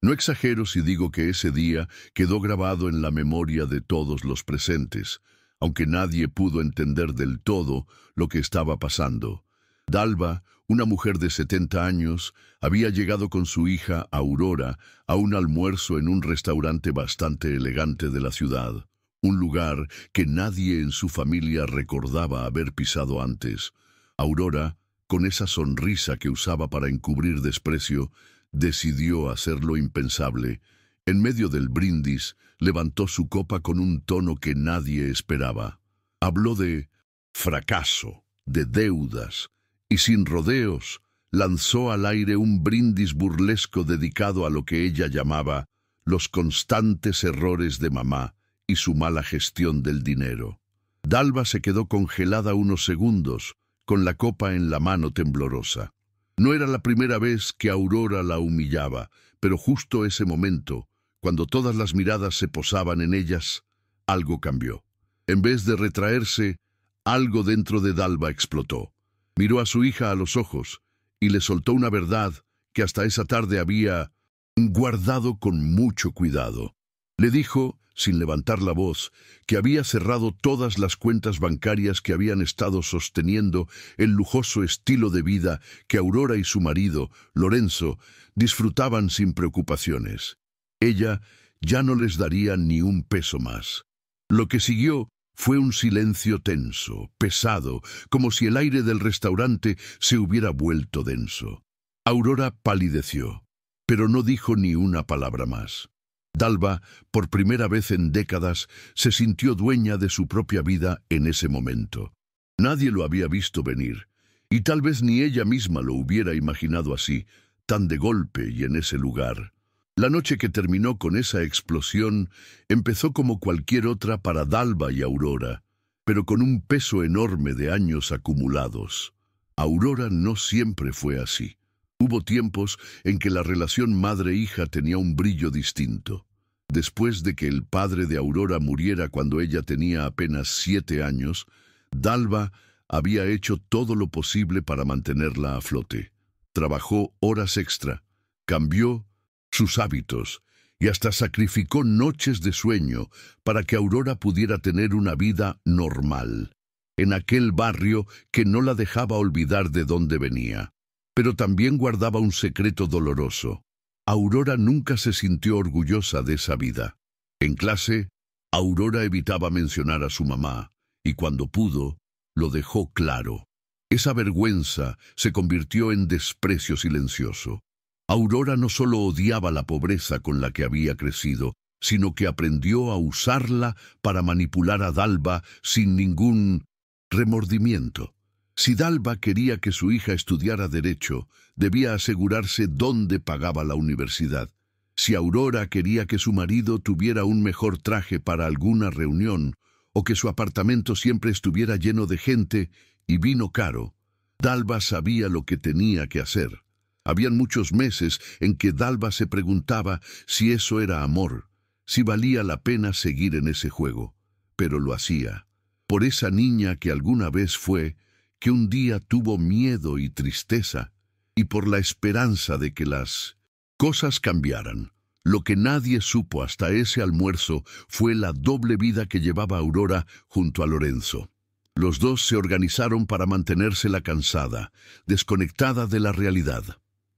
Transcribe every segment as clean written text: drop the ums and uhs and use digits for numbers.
No exagero si digo que ese día quedó grabado en la memoria de todos los presentes, aunque nadie pudo entender del todo lo que estaba pasando. Dalva, una mujer de 70 años, había llegado con su hija Aurora a un almuerzo en un restaurante bastante elegante de la ciudad, un lugar que nadie en su familia recordaba haber pisado antes. Aurora, con esa sonrisa que usaba para encubrir desprecio, decidió hacer lo impensable. En medio del brindis, levantó su copa con un tono que nadie esperaba. Habló de fracaso, de deudas, y sin rodeos, lanzó al aire un brindis burlesco dedicado a lo que ella llamaba los constantes errores de mamá y su mala gestión del dinero. Dalva se quedó congelada unos segundos, con la copa en la mano temblorosa. No era la primera vez que Aurora la humillaba, pero justo ese momento, cuando todas las miradas se posaban en ellas, algo cambió. En vez de retraerse, algo dentro de Dalva explotó. Miró a su hija a los ojos y le soltó una verdad que hasta esa tarde había guardado con mucho cuidado. Le dijo, sin levantar la voz, que había cerrado todas las cuentas bancarias que habían estado sosteniendo el lujoso estilo de vida que Aurora y su marido, Lorenzo, disfrutaban sin preocupaciones. Ella ya no les daría ni un peso más. Lo que siguió fue un silencio tenso, pesado, como si el aire del restaurante se hubiera vuelto denso. Aurora palideció, pero no dijo ni una palabra más. Dalva, por primera vez en décadas, se sintió dueña de su propia vida en ese momento. Nadie lo había visto venir, y tal vez ni ella misma lo hubiera imaginado así, tan de golpe y en ese lugar. La noche que terminó con esa explosión empezó como cualquier otra para Dalva y Aurora, pero con un peso enorme de años acumulados. Aurora no siempre fue así. Hubo tiempos en que la relación madre-hija tenía un brillo distinto. Después de que el padre de Aurora muriera cuando ella tenía apenas 7 años, Dalva había hecho todo lo posible para mantenerla a flote. Trabajó horas extra, cambió sus hábitos y hasta sacrificó noches de sueño para que Aurora pudiera tener una vida normal, en aquel barrio que no la dejaba olvidar de dónde venía. Pero también guardaba un secreto doloroso. Aurora nunca se sintió orgullosa de esa vida. En clase, Aurora evitaba mencionar a su mamá, y cuando pudo, lo dejó claro. Esa vergüenza se convirtió en desprecio silencioso. Aurora no solo odiaba la pobreza con la que había crecido, sino que aprendió a usarla para manipular a Dalva sin ningún remordimiento. Si Dalva quería que su hija estudiara Derecho, debía asegurarse dónde pagaba la universidad. Si Aurora quería que su marido tuviera un mejor traje para alguna reunión, o que su apartamento siempre estuviera lleno de gente y vino caro, Dalva sabía lo que tenía que hacer. Habían muchos meses en que Dalva se preguntaba si eso era amor, si valía la pena seguir en ese juego. Pero lo hacía, por esa niña que alguna vez fue, que un día tuvo miedo y tristeza, y por la esperanza de que las cosas cambiaran. Lo que nadie supo hasta ese almuerzo fue la doble vida que llevaba Aurora junto a Lorenzo. Los dos se organizaron para mantenérsela cansada, desconectada de la realidad.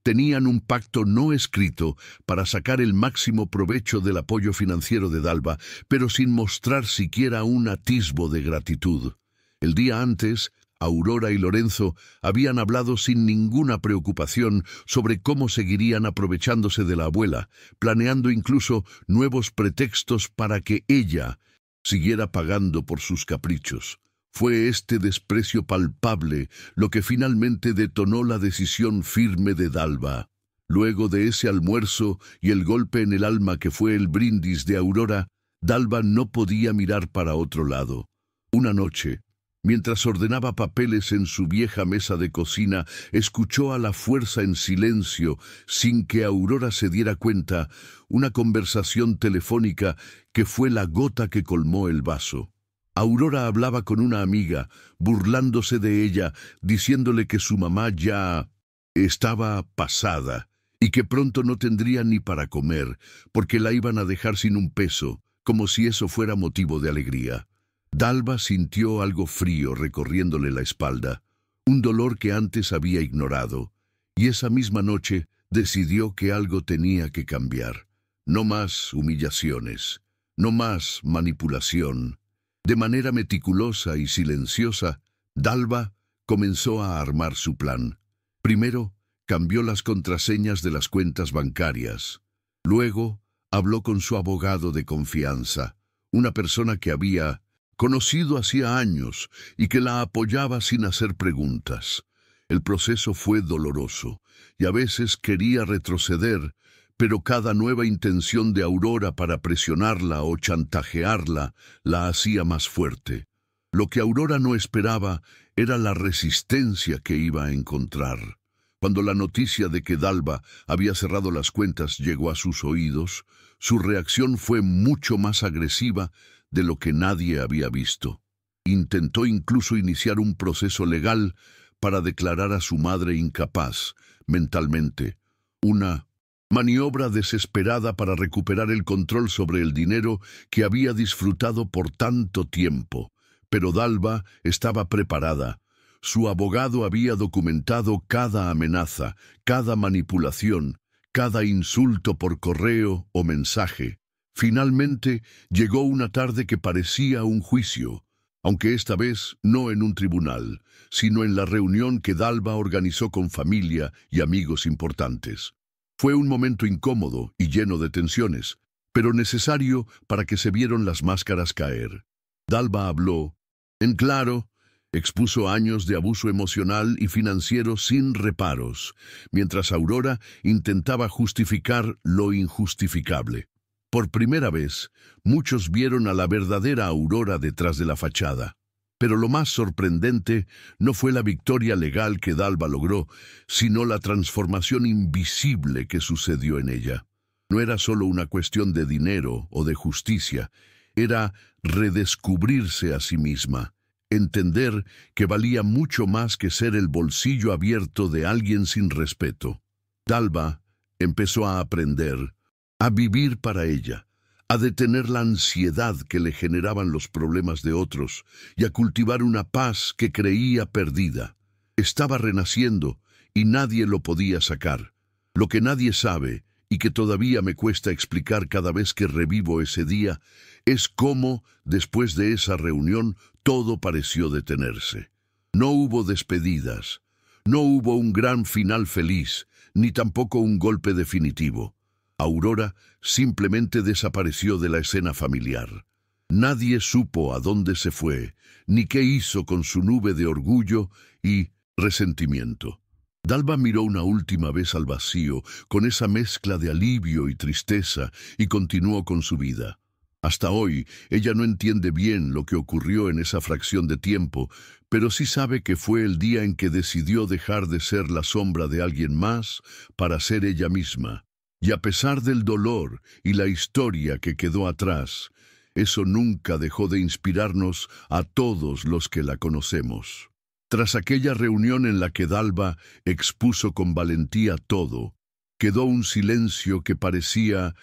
Tenían un pacto no escrito para sacar el máximo provecho del apoyo financiero de Dalva, pero sin mostrar siquiera un atisbo de gratitud. El día antes, Aurora y Lorenzo habían hablado sin ninguna preocupación sobre cómo seguirían aprovechándose de la abuela, planeando incluso nuevos pretextos para que ella siguiera pagando por sus caprichos. Fue este desprecio palpable lo que finalmente detonó la decisión firme de Dalva. Luego de ese almuerzo y el golpe en el alma que fue el brindis de Aurora, Dalva no podía mirar para otro lado. Una noche, mientras ordenaba papeles en su vieja mesa de cocina, escuchó a la fuerza en silencio, sin que Aurora se diera cuenta, una conversación telefónica que fue la gota que colmó el vaso. Aurora hablaba con una amiga, burlándose de ella, diciéndole que su mamá ya estaba pasada y que pronto no tendría ni para comer, porque la iban a dejar sin un peso, como si eso fuera motivo de alegría. Dalva sintió algo frío recorriéndole la espalda, un dolor que antes había ignorado, y esa misma noche decidió que algo tenía que cambiar. No más humillaciones, no más manipulación. De manera meticulosa y silenciosa, Dalva comenzó a armar su plan. Primero, cambió las contraseñas de las cuentas bancarias. Luego, habló con su abogado de confianza, una persona que había conocido hacía años y que la apoyaba sin hacer preguntas. El proceso fue doloroso y a veces quería retroceder, pero cada nueva intención de Aurora para presionarla o chantajearla la hacía más fuerte. Lo que Aurora no esperaba era la resistencia que iba a encontrar. Cuando la noticia de que Dalva había cerrado las cuentas llegó a sus oídos, su reacción fue mucho más agresiva de lo que nadie había visto. Intentó incluso iniciar un proceso legal para declarar a su madre incapaz, mentalmente. Una maniobra desesperada para recuperar el control sobre el dinero que había disfrutado por tanto tiempo. Pero Dalva estaba preparada. Su abogado había documentado cada amenaza, cada manipulación, cada insulto por correo o mensaje. Finalmente llegó una tarde que parecía un juicio, aunque esta vez no en un tribunal, sino en la reunión que Dalva organizó con familia y amigos importantes. Fue un momento incómodo y lleno de tensiones, pero necesario para que se vieran las máscaras caer. Dalva habló. En claro, expuso años de abuso emocional y financiero sin reparos, mientras Aurora intentaba justificar lo injustificable. Por primera vez, muchos vieron a la verdadera Aurora detrás de la fachada. Pero lo más sorprendente no fue la victoria legal que Dalva logró, sino la transformación invisible que sucedió en ella. No era solo una cuestión de dinero o de justicia, era redescubrirse a sí misma, entender que valía mucho más que ser el bolsillo abierto de alguien sin respeto. Dalva empezó a aprender, a vivir para ella, a detener la ansiedad que le generaban los problemas de otros y a cultivar una paz que creía perdida. Estaba renaciendo y nadie lo podía sacar. Lo que nadie sabe, y que todavía me cuesta explicar cada vez que revivo ese día, es cómo, después de esa reunión, todo pareció detenerse. No hubo despedidas, no hubo un gran final feliz, ni tampoco un golpe definitivo. Aurora simplemente desapareció de la escena familiar. Nadie supo a dónde se fue, ni qué hizo con su nube de orgullo y resentimiento. Dalva miró una última vez al vacío, con esa mezcla de alivio y tristeza, y continuó con su vida. Hasta hoy, ella no entiende bien lo que ocurrió en esa fracción de tiempo, pero sí sabe que fue el día en que decidió dejar de ser la sombra de alguien más para ser ella misma. Y a pesar del dolor y la historia que quedó atrás, eso nunca dejó de inspirarnos a todos los que la conocemos. Tras aquella reunión en la que Dalva expuso con valentía todo, quedó un silencio que parecía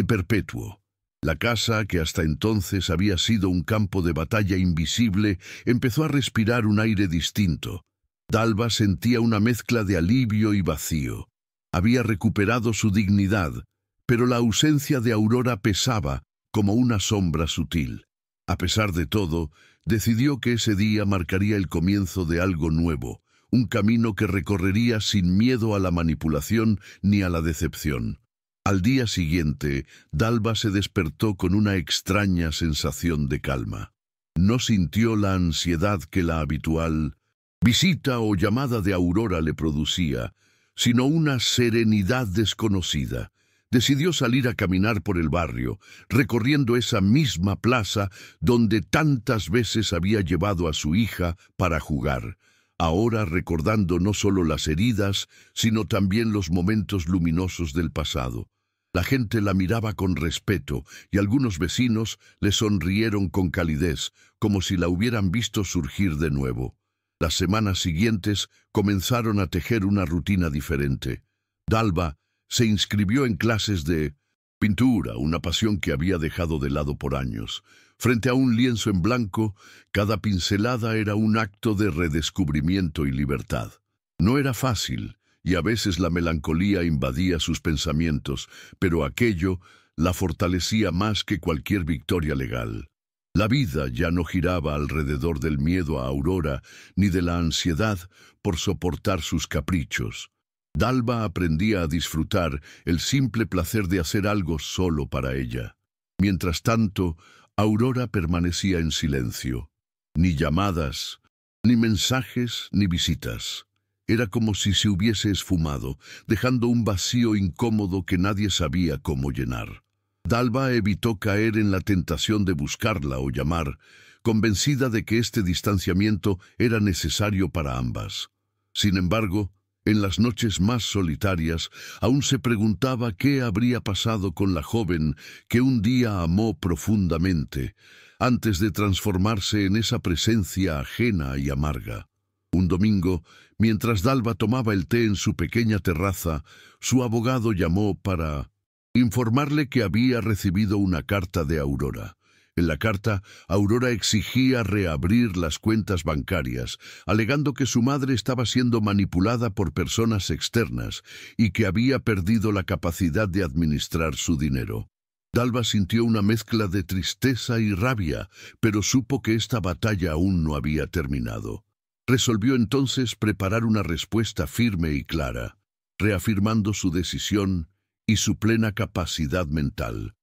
perpetuo. La casa, que hasta entonces había sido un campo de batalla invisible, empezó a respirar un aire distinto. Dalva sentía una mezcla de alivio y vacío. Había recuperado su dignidad, pero la ausencia de Aurora pesaba como una sombra sutil. A pesar de todo, decidió que ese día marcaría el comienzo de algo nuevo, un camino que recorrería sin miedo a la manipulación ni a la decepción. Al día siguiente, Dalva se despertó con una extraña sensación de calma. No sintió la ansiedad que la habitual visita o llamada de Aurora le producía, sino una serenidad desconocida. Decidió salir a caminar por el barrio, recorriendo esa misma plaza donde tantas veces había llevado a su hija para jugar, ahora recordando no solo las heridas, sino también los momentos luminosos del pasado. La gente la miraba con respeto y algunos vecinos le sonrieron con calidez, como si la hubieran visto surgir de nuevo. Las semanas siguientes comenzaron a tejer una rutina diferente. Dalva se inscribió en clases de pintura, una pasión que había dejado de lado por años. Frente a un lienzo en blanco, cada pincelada era un acto de redescubrimiento y libertad. No era fácil, y a veces la melancolía invadía sus pensamientos, pero aquello la fortalecía más que cualquier victoria legal. La vida ya no giraba alrededor del miedo a Aurora ni de la ansiedad por soportar sus caprichos. Dalva aprendía a disfrutar el simple placer de hacer algo solo para ella. Mientras tanto, Aurora permanecía en silencio. Ni llamadas, ni mensajes, ni visitas. Era como si se hubiese esfumado, dejando un vacío incómodo que nadie sabía cómo llenar. Dalva evitó caer en la tentación de buscarla o llamar, convencida de que este distanciamiento era necesario para ambas. Sin embargo, en las noches más solitarias, aún se preguntaba qué habría pasado con la joven que un día amó profundamente, antes de transformarse en esa presencia ajena y amarga. Un domingo, mientras Dalva tomaba el té en su pequeña terraza, su abogado llamó para informarle que había recibido una carta de Aurora. En la carta, Aurora exigía reabrir las cuentas bancarias, alegando que su madre estaba siendo manipulada por personas externas y que había perdido la capacidad de administrar su dinero. Dalva sintió una mezcla de tristeza y rabia, pero supo que esta batalla aún no había terminado. Resolvió entonces preparar una respuesta firme y clara, reafirmando su decisión y su plena capacidad mental.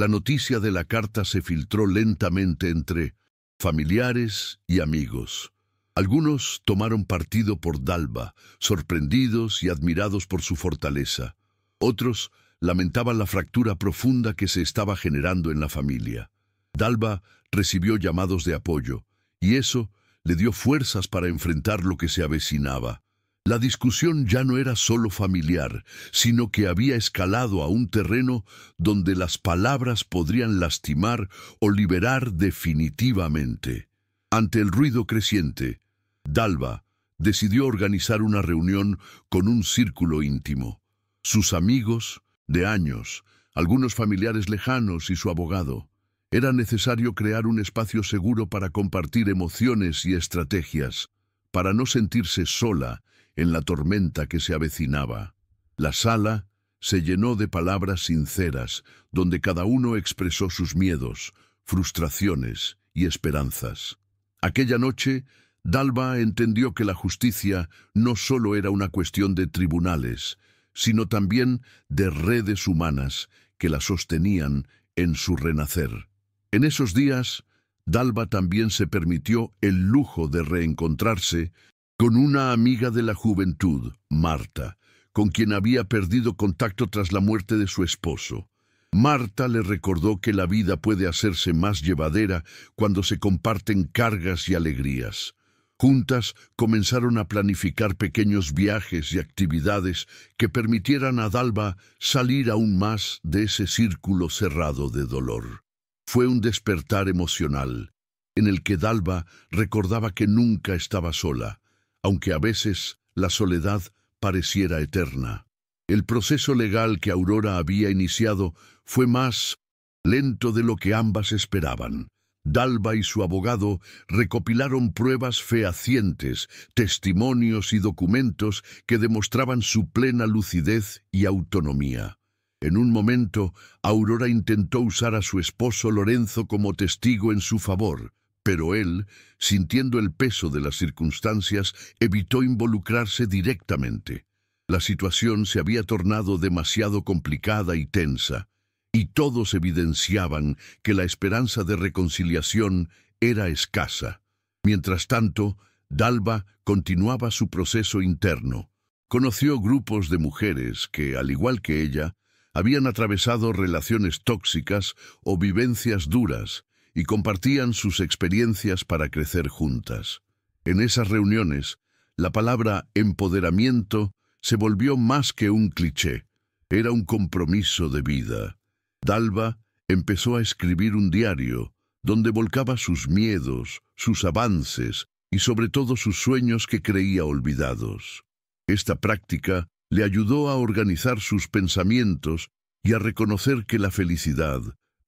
La noticia de la carta se filtró lentamente entre familiares y amigos. Algunos tomaron partido por Dalva, sorprendidos y admirados por su fortaleza. Otros lamentaban la fractura profunda que se estaba generando en la familia. Dalva recibió llamados de apoyo, y eso le dio fuerzas para enfrentar lo que se avecinaba. La discusión ya no era solo familiar, sino que había escalado a un terreno donde las palabras podrían lastimar o liberar definitivamente. Ante el ruido creciente, Dalva decidió organizar una reunión con un círculo íntimo. Sus amigos de años, algunos familiares lejanos y su abogado. Era necesario crear un espacio seguro para compartir emociones y estrategias, para no sentirse sola en la tormenta que se avecinaba. La sala se llenó de palabras sinceras, donde cada uno expresó sus miedos, frustraciones y esperanzas. Aquella noche, Dalva entendió que la justicia no solo era una cuestión de tribunales, sino también de redes humanas que la sostenían en su renacer. En esos días, Dalva también se permitió el lujo de reencontrarse con una amiga de la juventud, Marta, con quien había perdido contacto tras la muerte de su esposo. Marta le recordó que la vida puede hacerse más llevadera cuando se comparten cargas y alegrías. Juntas comenzaron a planificar pequeños viajes y actividades que permitieran a Dalva salir aún más de ese círculo cerrado de dolor. Fue un despertar emocional, en el que Dalva recordaba que nunca estaba sola, aunque a veces la soledad pareciera eterna. El proceso legal que Aurora había iniciado fue más lento de lo que ambas esperaban. Dalva y su abogado recopilaron pruebas fehacientes, testimonios y documentos que demostraban su plena lucidez y autonomía. En un momento, Aurora intentó usar a su esposo Lorenzo como testigo en su favor, pero él, sintiendo el peso de las circunstancias, evitó involucrarse directamente. La situación se había tornado demasiado complicada y tensa, y todos evidenciaban que la esperanza de reconciliación era escasa. Mientras tanto, Dalva continuaba su proceso interno. Conoció grupos de mujeres que, al igual que ella, habían atravesado relaciones tóxicas o vivencias duras y compartían sus experiencias para crecer juntas. En esas reuniones, la palabra empoderamiento se volvió más que un cliché. Era un compromiso de vida. Dalva empezó a escribir un diario donde volcaba sus miedos, sus avances y sobre todo sus sueños que creía olvidados. Esta práctica Le ayudó a organizar sus pensamientos y a reconocer que la felicidad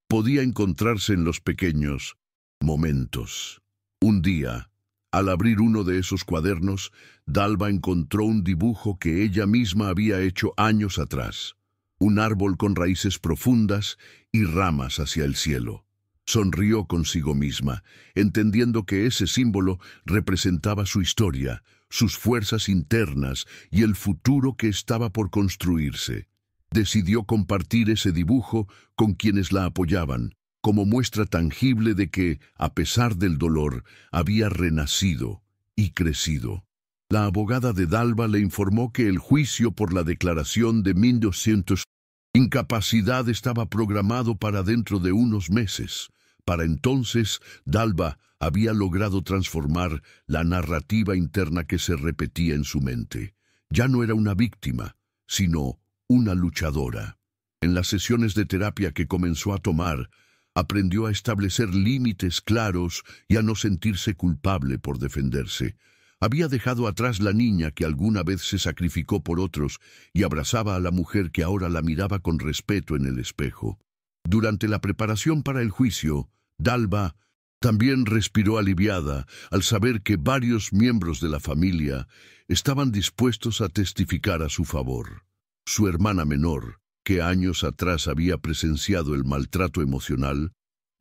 podía encontrarse en los pequeños momentos. Un día, al abrir uno de esos cuadernos, Dalva encontró un dibujo que ella misma había hecho años atrás. Un árbol con raíces profundas y ramas hacia el cielo. Sonrió consigo misma, entendiendo que ese símbolo representaba su historia, sus fuerzas internas y el futuro que estaba por construirse. Decidió compartir ese dibujo con quienes la apoyaban, como muestra tangible de que, a pesar del dolor, había renacido y crecido. La abogada de Dalva le informó que el juicio por la declaración de 1200 incapacidad estaba programado para dentro de unos meses. Para entonces, Dalva había logrado transformar la narrativa interna que se repetía en su mente. Ya no era una víctima, sino una luchadora. En las sesiones de terapia que comenzó a tomar, aprendió a establecer límites claros y a no sentirse culpable por defenderse. Había dejado atrás la niña que alguna vez se sacrificó por otros y abrazaba a la mujer que ahora la miraba con respeto en el espejo. Durante la preparación para el juicio, Dalva también respiró aliviada al saber que varios miembros de la familia estaban dispuestos a testificar a su favor. Su hermana menor, que años atrás había presenciado el maltrato emocional,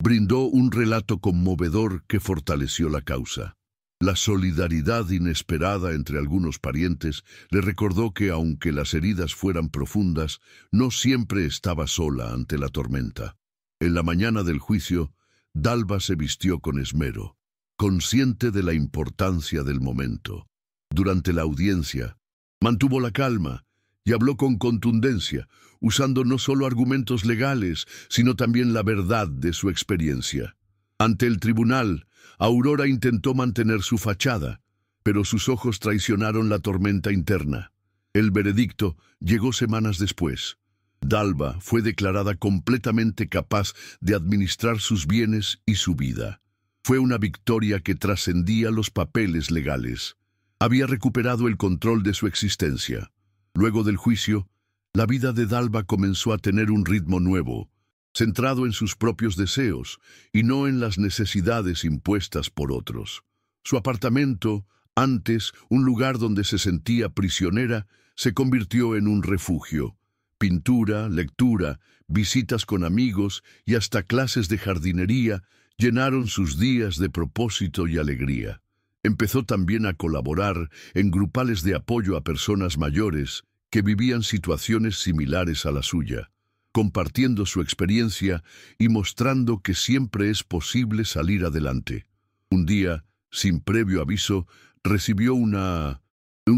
brindó un relato conmovedor que fortaleció la causa. La solidaridad inesperada entre algunos parientes le recordó que, aunque las heridas fueran profundas, no siempre estaba sola ante la tormenta. En la mañana del juicio, Dalva se vistió con esmero, consciente de la importancia del momento. Durante la audiencia, mantuvo la calma y habló con contundencia, usando no solo argumentos legales, sino también la verdad de su experiencia. Ante el tribunal, Aurora intentó mantener su fachada, pero sus ojos traicionaron la tormenta interna. El veredicto llegó semanas después. Dalva fue declarada completamente capaz de administrar sus bienes y su vida. Fue una victoria que trascendía los papeles legales. Había recuperado el control de su existencia. Luego del juicio, la vida de Dalva comenzó a tener un ritmo nuevo, centrado en sus propios deseos y no en las necesidades impuestas por otros. Su apartamento, antes un lugar donde se sentía prisionera, se convirtió en un refugio. Pintura, lectura, visitas con amigos y hasta clases de jardinería llenaron sus días de propósito y alegría. Empezó también a colaborar en grupales de apoyo a personas mayores que vivían situaciones similares a la suya, compartiendo su experiencia y mostrando que siempre es posible salir adelante. Un día, sin previo aviso, recibió una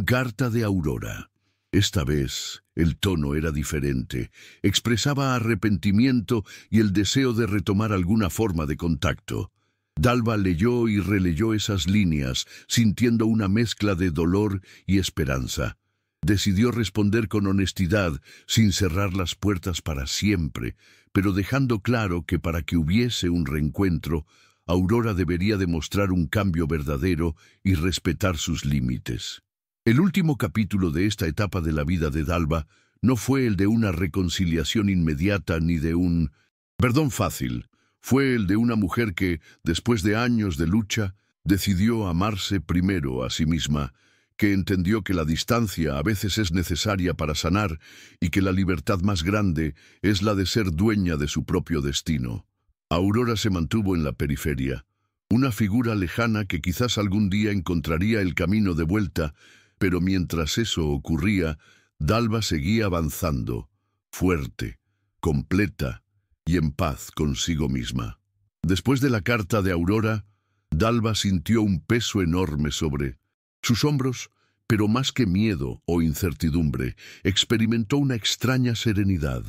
carta de Aurora. Esta vez, el tono era diferente. Expresaba arrepentimiento y el deseo de retomar alguna forma de contacto. Dalva leyó y releyó esas líneas, sintiendo una mezcla de dolor y esperanza. Decidió responder con honestidad, sin cerrar las puertas para siempre, pero dejando claro que para que hubiese un reencuentro, Aurora debería demostrar un cambio verdadero y respetar sus límites. El último capítulo de esta etapa de la vida de Dalva no fue el de una reconciliación inmediata ni de un perdón fácil. Fue el de una mujer que, después de años de lucha, decidió amarse primero a sí misma, que entendió que la distancia a veces es necesaria para sanar y que la libertad más grande es la de ser dueña de su propio destino. Aurora se mantuvo en la periferia, una figura lejana que quizás algún día encontraría el camino de vuelta, pero mientras eso ocurría, Dalva seguía avanzando, fuerte, completa y en paz consigo misma. Después de la carta de Aurora, Dalva sintió un peso enorme sobre sus hombros, pero más que miedo o incertidumbre, experimentó una extraña serenidad.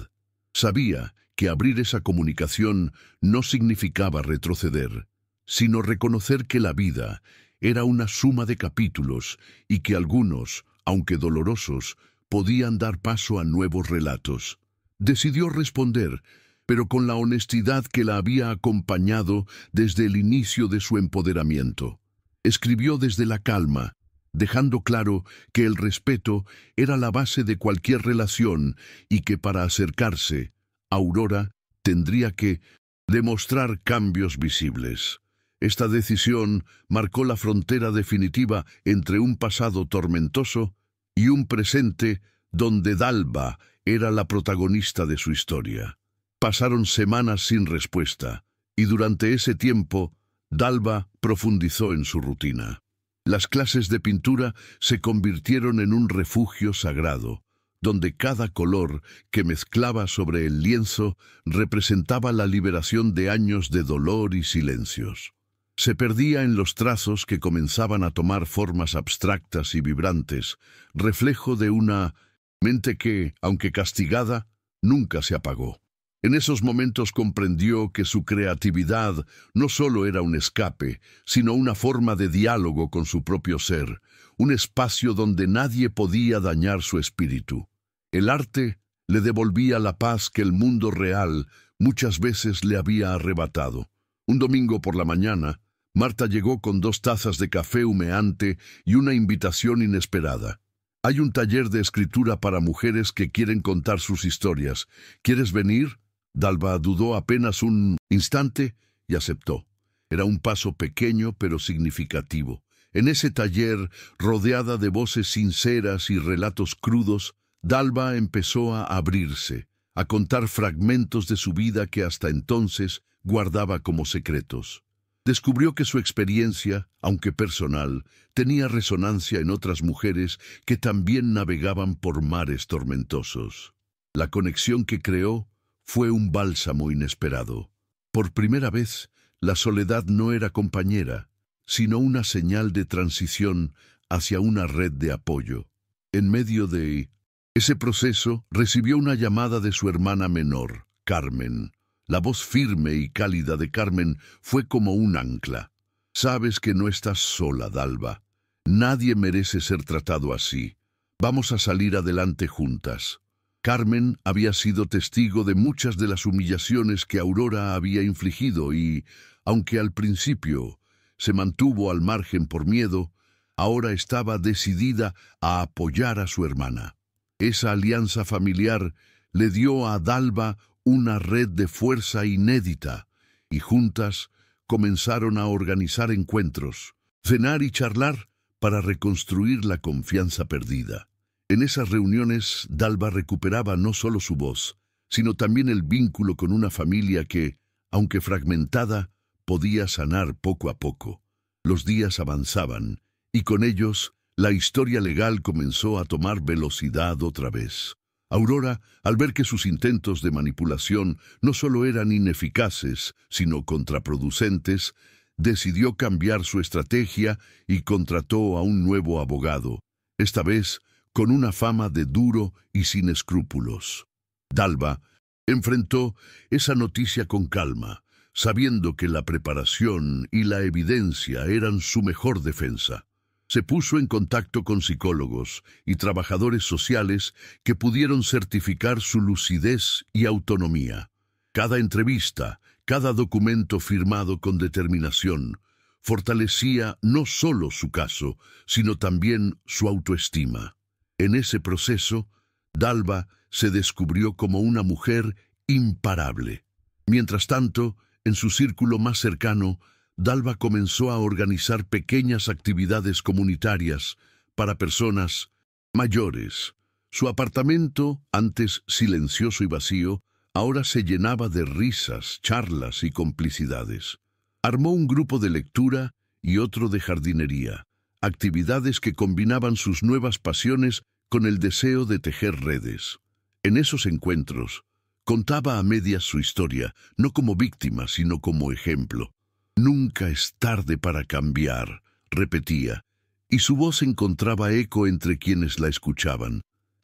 Sabía que abrir esa comunicación no significaba retroceder, sino reconocer que la vida era una suma de capítulos y que algunos, aunque dolorosos, podían dar paso a nuevos relatos. Decidió responder, pero con la honestidad que la había acompañado desde el inicio de su empoderamiento. Escribió desde la calma, dejando claro que el respeto era la base de cualquier relación y que para acercarse, Aurora tendría que demostrar cambios visibles. Esta decisión marcó la frontera definitiva entre un pasado tormentoso y un presente donde Dalva era la protagonista de su historia. Pasaron semanas sin respuesta, y durante ese tiempo, Dalva profundizó en su rutina. Las clases de pintura se convirtieron en un refugio sagrado, donde cada color que mezclaba sobre el lienzo representaba la liberación de años de dolor y silencios. Se perdía en los trazos que comenzaban a tomar formas abstractas y vibrantes, reflejo de una mente que, aunque castigada, nunca se apagó. En esos momentos comprendió que su creatividad no solo era un escape, sino una forma de diálogo con su propio ser, un espacio donde nadie podía dañar su espíritu. El arte le devolvía la paz que el mundo real muchas veces le había arrebatado. Un domingo por la mañana, Marta llegó con 2 tazas de café humeante y una invitación inesperada. «Hay un taller de escritura para mujeres que quieren contar sus historias. ¿Quieres venir?» Dalva dudó apenas un instante y aceptó. Era un paso pequeño pero significativo. En ese taller, rodeada de voces sinceras y relatos crudos, Dalva empezó a abrirse, a contar fragmentos de su vida que hasta entonces guardaba como secretos. Descubrió que su experiencia, aunque personal, tenía resonancia en otras mujeres que también navegaban por mares tormentosos. La conexión que creó fue un bálsamo inesperado. Por primera vez, la soledad no era compañera, sino una señal de transición hacia una red de apoyo. En medio de ese proceso, recibió una llamada de su hermana menor, Carmen. La voz firme y cálida de Carmen fue como un ancla. «Sabes que no estás sola, Dalva. Nadie merece ser tratado así. Vamos a salir adelante juntas». Carmen había sido testigo de muchas de las humillaciones que Aurora había infligido y, aunque al principio se mantuvo al margen por miedo, ahora estaba decidida a apoyar a su hermana. Esa alianza familiar le dio a Dalva una red de fuerza inédita, y juntas comenzaron a organizar encuentros, cenar y charlar para reconstruir la confianza perdida. En esas reuniones, Dalva recuperaba no solo su voz, sino también el vínculo con una familia que, aunque fragmentada, podía sanar poco a poco. Los días avanzaban, y con ellos, la historia legal comenzó a tomar velocidad otra vez. Aurora, al ver que sus intentos de manipulación no solo eran ineficaces, sino contraproducentes, decidió cambiar su estrategia y contrató a un nuevo abogado, esta vez con una fama de duro y sin escrúpulos. Dalva enfrentó esa noticia con calma, sabiendo que la preparación y la evidencia eran su mejor defensa. Se puso en contacto con psicólogos y trabajadores sociales que pudieron certificar su lucidez y autonomía. Cada entrevista, cada documento firmado con determinación, fortalecía no solo su caso, sino también su autoestima. En ese proceso, Dalva se descubrió como una mujer imparable. Mientras tanto, en su círculo más cercano, Dalva comenzó a organizar pequeñas actividades comunitarias para personas mayores. Su apartamento, antes silencioso y vacío, ahora se llenaba de risas, charlas y complicidades. Armó un grupo de lectura y otro de jardinería, actividades que combinaban sus nuevas pasiones con el deseo de tejer redes. En esos encuentros, contaba a medias su historia, no como víctima, sino como ejemplo. «Nunca es tarde para cambiar», repetía, y su voz encontraba eco entre quienes la escuchaban.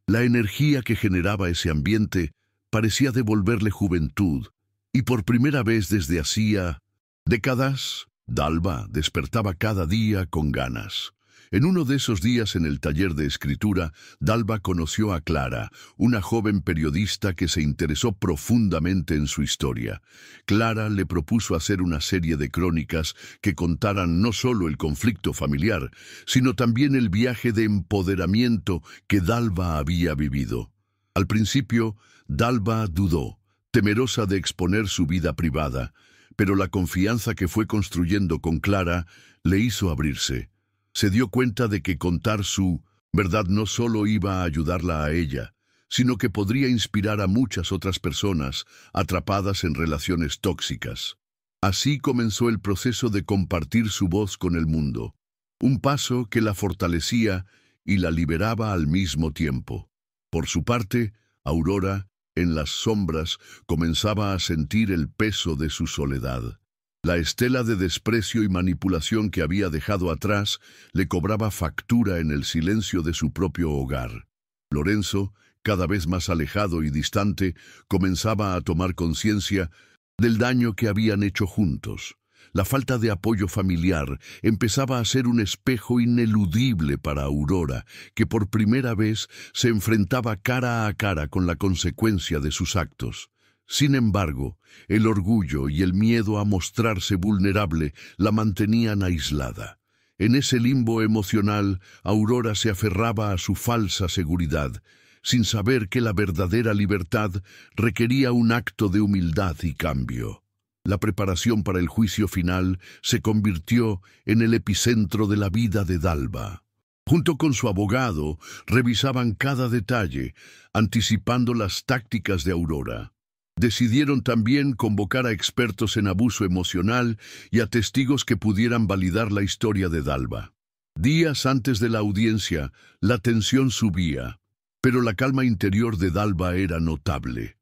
La energía que generaba ese ambiente parecía devolverle juventud, y por primera vez desde hacía décadas, Dalva despertaba cada día con ganas. En uno de esos días en el taller de escritura, Dalva conoció a Clara, una joven periodista que se interesó profundamente en su historia. Clara le propuso hacer una serie de crónicas que contaran no solo el conflicto familiar, sino también el viaje de empoderamiento que Dalva había vivido. Al principio, Dalva dudó, temerosa de exponer su vida privada, pero la confianza que fue construyendo con Clara le hizo abrirse. Se dio cuenta de que contar su verdad no solo iba a ayudarla a ella, sino que podría inspirar a muchas otras personas atrapadas en relaciones tóxicas. Así comenzó el proceso de compartir su voz con el mundo, un paso que la fortalecía y la liberaba al mismo tiempo. Por su parte, Aurora, en las sombras, comenzaba a sentir el peso de su soledad. La estela de desprecio y manipulación que había dejado atrás le cobraba factura en el silencio de su propio hogar. Lorenzo, cada vez más alejado y distante, comenzaba a tomar conciencia del daño que habían hecho juntos. La falta de apoyo familiar empezaba a ser un espejo ineludible para Aurora, que por primera vez se enfrentaba cara a cara con la consecuencia de sus actos. Sin embargo, el orgullo y el miedo a mostrarse vulnerable la mantenían aislada. En ese limbo emocional, Aurora se aferraba a su falsa seguridad, sin saber que la verdadera libertad requería un acto de humildad y cambio. La preparación para el juicio final se convirtió en el epicentro de la vida de Dalva. Junto con su abogado, revisaban cada detalle, anticipando las tácticas de Aurora. Decidieron también convocar a expertos en abuso emocional y a testigos que pudieran validar la historia de Dalva. Días antes de la audiencia, la tensión subía, pero la calma interior de Dalva era notable.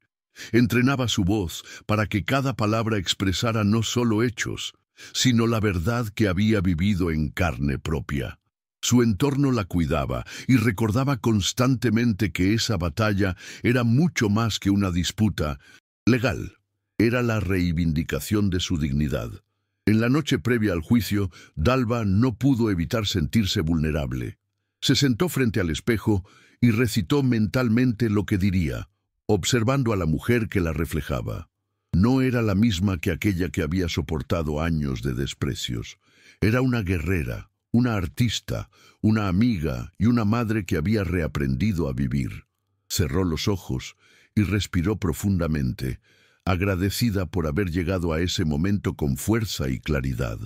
Entrenaba su voz para que cada palabra expresara no solo hechos, sino la verdad que había vivido en carne propia. Su entorno la cuidaba y recordaba constantemente que esa batalla era mucho más que una disputa legal. Era la reivindicación de su dignidad. En la noche previa al juicio, Dalva no pudo evitar sentirse vulnerable. Se sentó frente al espejo y recitó mentalmente lo que diría, observando a la mujer que la reflejaba. No era la misma que aquella que había soportado años de desprecios. Era una guerrera, una artista, una amiga y una madre que había reaprendido a vivir. Cerró los ojos y respiró profundamente, agradecida por haber llegado a ese momento con fuerza y claridad.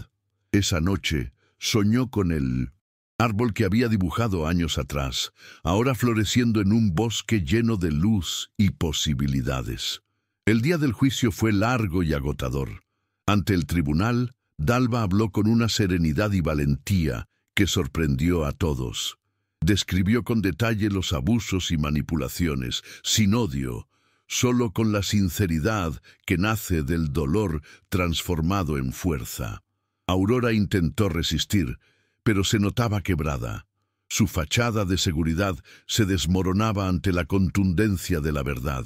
Esa noche soñó con el árbol que había dibujado años atrás, ahora floreciendo en un bosque lleno de luz y posibilidades. El día del juicio fue largo y agotador. Ante el tribunal, Dalva habló con una serenidad y valentía que sorprendió a todos. Describió con detalle los abusos y manipulaciones, sin odio, solo con la sinceridad que nace del dolor transformado en fuerza. Aurora intentó resistir, pero se notaba quebrada. Su fachada de seguridad se desmoronaba ante la contundencia de la verdad.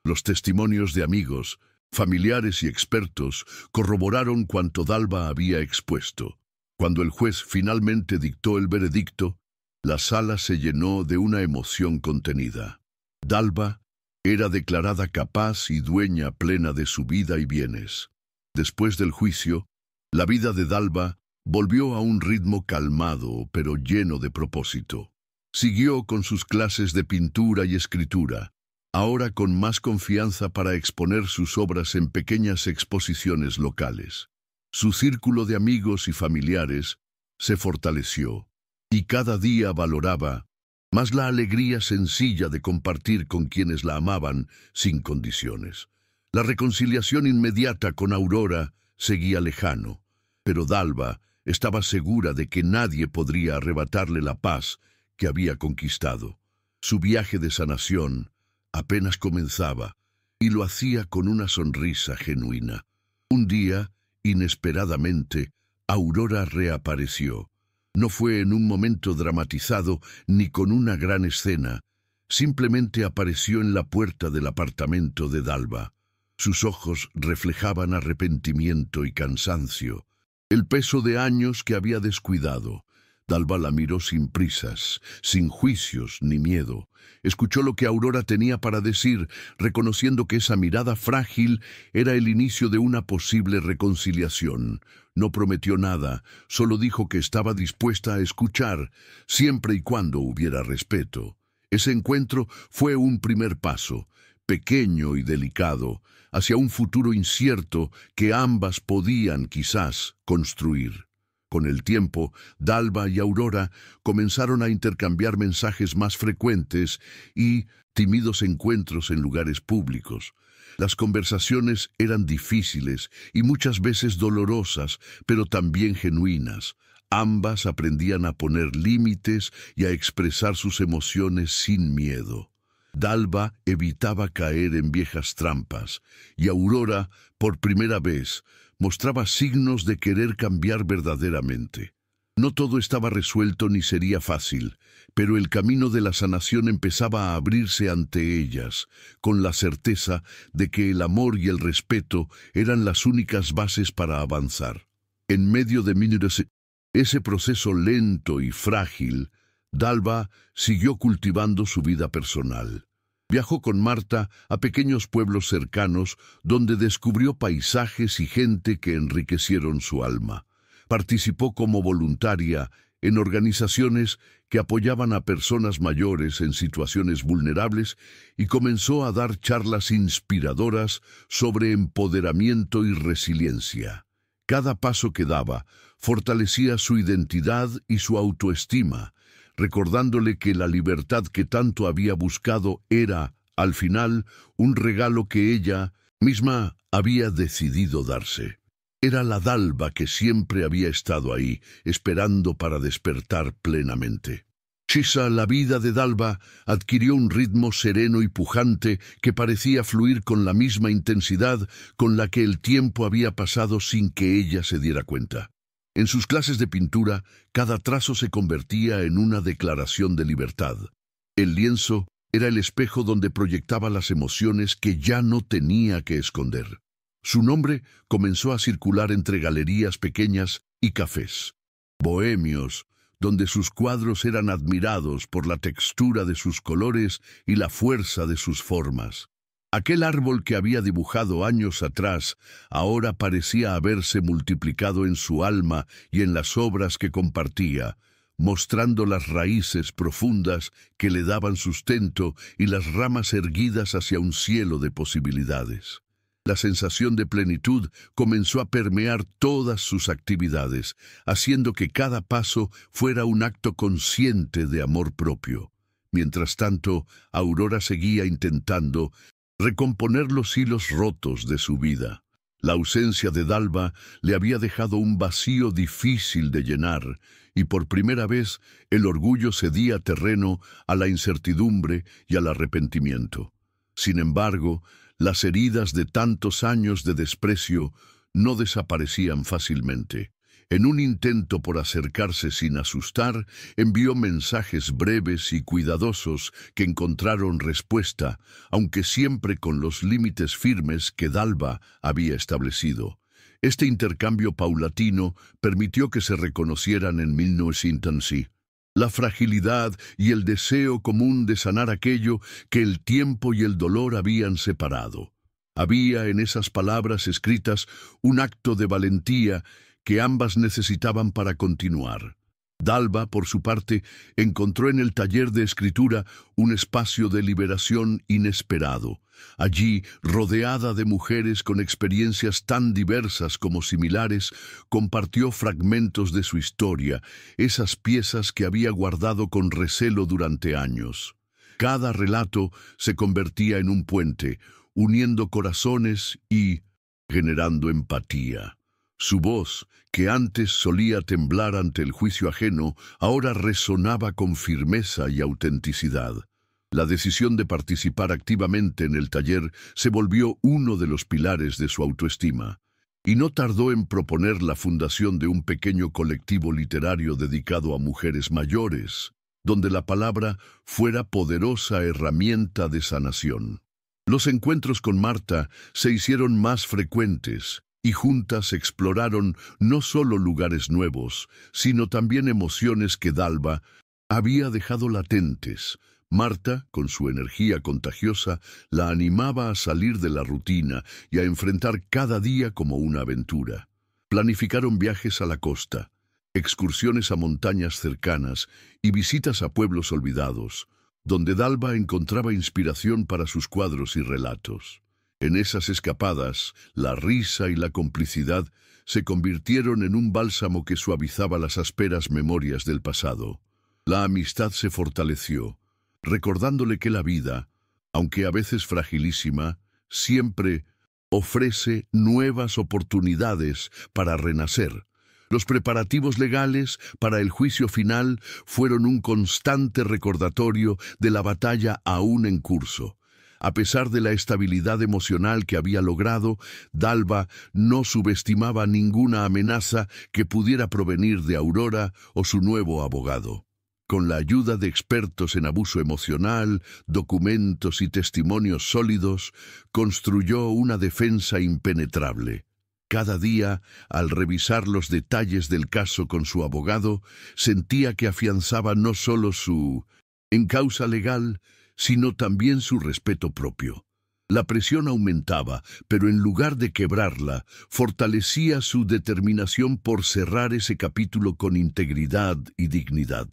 Los testimonios de amigos, familiares y expertos corroboraron cuanto Dalva había expuesto. Cuando el juez finalmente dictó el veredicto, la sala se llenó de una emoción contenida. Dalva era declarada capaz y dueña plena de su vida y bienes. Después del juicio, la vida de Dalva volvió a un ritmo calmado pero lleno de propósito. Siguió con sus clases de pintura y escritura, ahora con más confianza para exponer sus obras en pequeñas exposiciones locales. Su círculo de amigos y familiares se fortaleció, y cada día valoraba más la alegría sencilla de compartir con quienes la amaban sin condiciones. La reconciliación inmediata con Aurora seguía lejano, pero Dalva estaba segura de que nadie podría arrebatarle la paz que había conquistado. Su viaje de sanación apenas comenzaba, y lo hacía con una sonrisa genuina. Un día, inesperadamente, Aurora reapareció. No fue en un momento dramatizado ni con una gran escena. Simplemente apareció en la puerta del apartamento de Dalva. Sus ojos reflejaban arrepentimiento y cansancio, el peso de años que había descuidado. Dalva la miró sin prisas, sin juicios ni miedo. Escuchó lo que Aurora tenía para decir, reconociendo que esa mirada frágil era el inicio de una posible reconciliación. No prometió nada, solo dijo que estaba dispuesta a escuchar, siempre y cuando hubiera respeto. Ese encuentro fue un primer paso, pequeño y delicado, hacia un futuro incierto que ambas podían, quizás, construir. Con el tiempo, Dalva y Aurora comenzaron a intercambiar mensajes más frecuentes y tímidos encuentros en lugares públicos. Las conversaciones eran difíciles y muchas veces dolorosas, pero también genuinas. Ambas aprendían a poner límites y a expresar sus emociones sin miedo. Dalva evitaba caer en viejas trampas, y Aurora, por primera vez, mostraba signos de querer cambiar verdaderamente. No todo estaba resuelto ni sería fácil, pero el camino de la sanación empezaba a abrirse ante ellas, con la certeza de que el amor y el respeto eran las únicas bases para avanzar. En medio de ese proceso lento y frágil, Dalva siguió cultivando su vida personal. Viajó con Marta a pequeños pueblos cercanos donde descubrió paisajes y gente que enriquecieron su alma. Participó como voluntaria en organizaciones que apoyaban a personas mayores en situaciones vulnerables y comenzó a dar charlas inspiradoras sobre empoderamiento y resiliencia. Cada paso que daba fortalecía su identidad y su autoestima, recordándole que la libertad que tanto había buscado era, al final, un regalo que ella misma había decidido darse. Era la Dalva que siempre había estado ahí, esperando para despertar plenamente. La vida de Dalva adquirió un ritmo sereno y pujante que parecía fluir con la misma intensidad con la que el tiempo había pasado sin que ella se diera cuenta. En sus clases de pintura, cada trazo se convertía en una declaración de libertad. El lienzo era el espejo donde proyectaba las emociones que ya no tenía que esconder. Su nombre comenzó a circular entre galerías pequeñas y cafés bohemios, donde sus cuadros eran admirados por la textura de sus colores y la fuerza de sus formas. Aquel árbol que había dibujado años atrás ahora parecía haberse multiplicado en su alma y en las obras que compartía, mostrando las raíces profundas que le daban sustento y las ramas erguidas hacia un cielo de posibilidades. La sensación de plenitud comenzó a permear todas sus actividades, haciendo que cada paso fuera un acto consciente de amor propio. Mientras tanto, Aurora seguía intentando recomponer los hilos rotos de su vida. La ausencia de Dalva le había dejado un vacío difícil de llenar, y por primera vez el orgullo cedía terreno a la incertidumbre y al arrepentimiento. Sin embargo, las heridas de tantos años de desprecio no desaparecían fácilmente. En un intento por acercarse sin asustar, envió mensajes breves y cuidadosos que encontraron respuesta, aunque siempre con los límites firmes que Dalva había establecido. Este intercambio paulatino permitió que se reconocieran en 1900. La fragilidad y el deseo común de sanar aquello que el tiempo y el dolor habían separado. Había en esas palabras escritas un acto de valentía que ambas necesitaban para continuar. Dalva, por su parte, encontró en el taller de escritura un espacio de liberación inesperado. Allí, rodeada de mujeres con experiencias tan diversas como similares, compartió fragmentos de su historia, esas piezas que había guardado con recelo durante años. Cada relato se convertía en un puente, uniendo corazones y generando empatía. Su voz, que antes solía temblar ante el juicio ajeno, ahora resonaba con firmeza y autenticidad. La decisión de participar activamente en el taller se volvió uno de los pilares de su autoestima, y no tardó en proponer la fundación de un pequeño colectivo literario dedicado a mujeres mayores, donde la palabra fuera poderosa herramienta de sanación. Los encuentros con Marta se hicieron más frecuentes, y juntas exploraron no solo lugares nuevos, sino también emociones que Dalva había dejado latentes. Marta, con su energía contagiosa, la animaba a salir de la rutina y a enfrentar cada día como una aventura. Planificaron viajes a la costa, excursiones a montañas cercanas y visitas a pueblos olvidados, donde Dalva encontraba inspiración para sus cuadros y relatos. En esas escapadas, la risa y la complicidad se convirtieron en un bálsamo que suavizaba las ásperas memorias del pasado. La amistad se fortaleció, recordándole que la vida, aunque a veces fragilísima, siempre ofrece nuevas oportunidades para renacer. Los preparativos legales para el juicio final fueron un constante recordatorio de la batalla aún en curso. A pesar de la estabilidad emocional que había logrado, Dalva no subestimaba ninguna amenaza que pudiera provenir de Aurora o su nuevo abogado. Con la ayuda de expertos en abuso emocional, documentos y testimonios sólidos, construyó una defensa impenetrable. Cada día, al revisar los detalles del caso con su abogado, sentía que afianzaba no solo su causa legal, sino también su respeto propio. La presión aumentaba, pero en lugar de quebrarla, fortalecía su determinación por cerrar ese capítulo con integridad y dignidad.